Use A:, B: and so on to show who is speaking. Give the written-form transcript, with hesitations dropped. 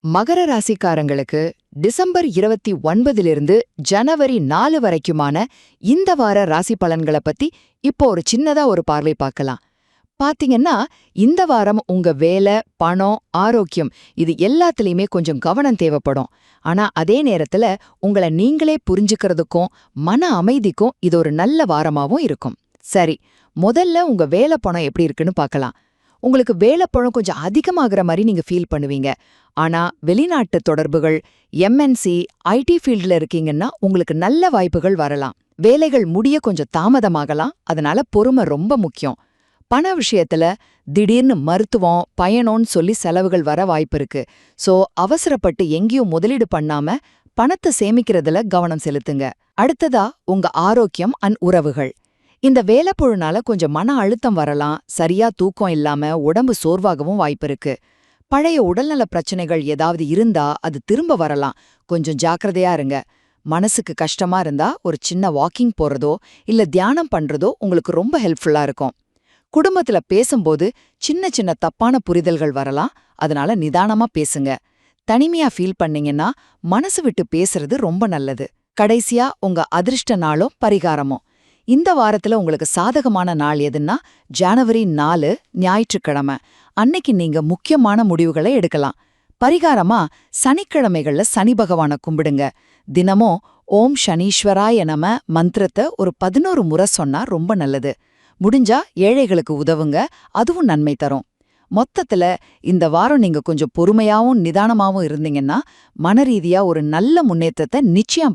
A: மகர ராசிக்காரங்களுக்கு டிசம்பர் 29 ஜனவரி 4 வரைக்குமான இந்த வார ராசி பலன்களை பத்தி இப்போ ஒரு சின்னதா ஒரு பார்வை பார்க்கலாம். பாத்தீங்கன்னா இந்த வாரம் உங்க வேலை, பணம், ஆரோக்கியம் இது எல்லாத்துலயுமே கொஞ்சம் கவனம் தேவைப்படும். ஆனா அதே நேரத்துல உங்களை நீங்களே புரிஞ்சுக்கிறதுக்கும் மன அமைதிக்கும் இது ஒரு நல்ல வாரமாவும் இருக்கும். சரி, முதல்ல உங்க வேலை பணம் எப்படி இருக்குன்னு பார்க்கலாம். உங்களுக்கு வேலைப்பழம் கொஞ்சம் அதிகமாகிற மாதிரி நீங்க ஃபீல் பண்ணுவீங்க. ஆனா வெளிநாட்டு தொடர்புகள், எம்என்சி, ஐடி ஃபீல்ட்ல இருக்கீங்கன்னா உங்களுக்கு நல்ல வாய்ப்புகள் வரலாம். வேலைகள் முடிய கொஞ்சம் தாமதமாகலாம். அதனால பொறுமை ரொம்ப முக்கியம். பண விஷயத்துல திடீர்னு மருத்துவம், பயணம்னு சொல்லி செலவுகள் வர வாய்ப்பு இருக்கு. சோ அவசரப்பட்டு எங்கேயும் முதலீடு பண்ணாம பணத்தை சேமிக்கிறதுல கவனம் செலுத்துங்க. அடுத்ததா உங்க ஆரோக்கியம் அண்ட் உறவுகள். இந்த வேலைப்பொழுனால கொஞ்சம் மன அழுத்தம் வரலாம், சரியா தூக்கம் இல்லாம உடம்பு சோர்வாகவும் வாய்ப்பிருக்கு. பழைய உடல்நல பிரச்சனைகள் ஏதாவது இருந்தா அது திரும்ப வரலாம். கொஞ்சம் ஜாக்கிரதையா இருங்க. மனசுக்கு கஷ்டமா இருந்தா ஒரு சின்ன வாக்கிங் போறதோ இல்ல தியானம் பண்றதோ உங்களுக்கு ரொம்ப ஹெல்ப்ஃபுல்லா இருக்கும். குடும்பத்துல பேசும்போது சின்ன சின்ன தப்பான புரிதல்கள் வரலாம். அதனால நிதானமா பேசுங்க. தனிமையா ஃபீல் பண்ணீங்கன்னா மனசு விட்டு பேசுறது ரொம்ப நல்லது. கடைசியா உங்க அதிர்ஷ்ட நாளும் பரிகாரமும். இந்த வாரத்துல உங்களுக்கு சாதகமான நாள் எதுன்னா ஜனவரி 4 ஞாயிற்றுக்கிழமை. அன்னைக்கு நீங்க முக்கியமான முடிவுகளை எடுக்கலாம். பரிகாரமா சனிக்கிழமைகள்ல சனி பகவானை கும்பிடுங்க. தினமும் ஓம் சனீஸ்வராய நம மந்திரத்தை ஒரு 11 முறை சொன்னா ரொம்ப நல்லது. முடிஞ்சா ஏழைகளுக்கு உதவுங்க, அதுவும் நன்மை தரும். மொத்தத்துல இந்த வாரம் நீங்க கொஞ்சம் பொறுமையாவும் நிதானமாவும் இருந்தீங்கன்னா மனரீதியா ஒரு நல்ல முன்னேற்றத்தை நிச்சயம்